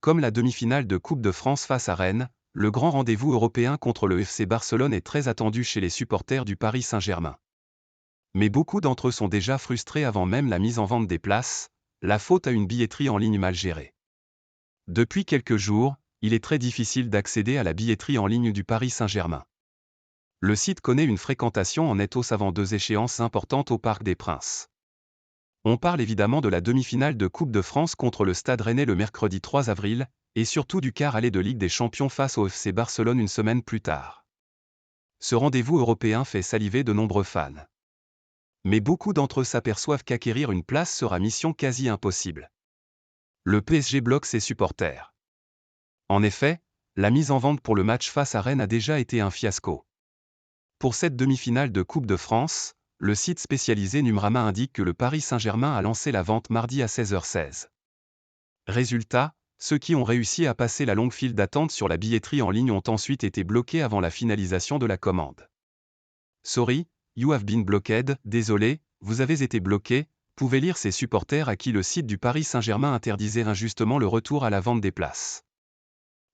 Comme la demi-finale de Coupe de France face à Rennes, le grand rendez-vous européen contre le FC Barcelone est très attendu chez les supporters du Paris Saint-Germain. Mais beaucoup d'entre eux sont déjà frustrés avant même la mise en vente des places, la faute à une billetterie en ligne mal gérée. Depuis quelques jours, il est très difficile d'accéder à la billetterie en ligne du Paris Saint-Germain. Le site connaît une fréquentation en nette hausse avant deux échéances importantes au Parc des Princes. On parle évidemment de la demi-finale de Coupe de France contre le Stade Rennais le mercredi 3 avril, et surtout du quart aller de Ligue des Champions face au FC Barcelone une semaine plus tard. Ce rendez-vous européen fait saliver de nombreux fans. Mais beaucoup d'entre eux s'aperçoivent qu'acquérir une place sera mission quasi impossible. Le PSG bloque ses supporters. En effet, la mise en vente pour le match face à Rennes a déjà été un fiasco. Pour cette demi-finale de Coupe de France, le site spécialisé Numrama indique que le Paris Saint-Germain a lancé la vente mardi à 16h16. Résultat, ceux qui ont réussi à passer la longue file d'attente sur la billetterie en ligne ont ensuite été bloqués avant la finalisation de la commande. Sorry, you have been blocked, désolé, vous avez été bloqué, pouvaient lire ces supporters à qui le site du Paris Saint-Germain interdisait injustement le retour à la vente des places.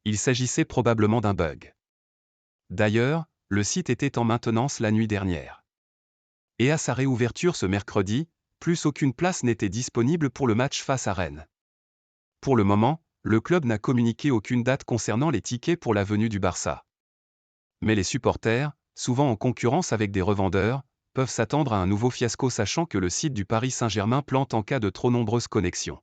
Il s'agissait probablement d'un bug. D'ailleurs, le site était en maintenance la nuit dernière. Et à sa réouverture ce mercredi, plus aucune place n'était disponible pour le match face à Rennes. Pour le moment, le club n'a communiqué aucune date concernant les tickets pour la venue du Barça. Mais les supporters, souvent en concurrence avec des revendeurs, peuvent s'attendre à un nouveau fiasco sachant que le site du Paris Saint-Germain plante en cas de trop nombreuses connexions.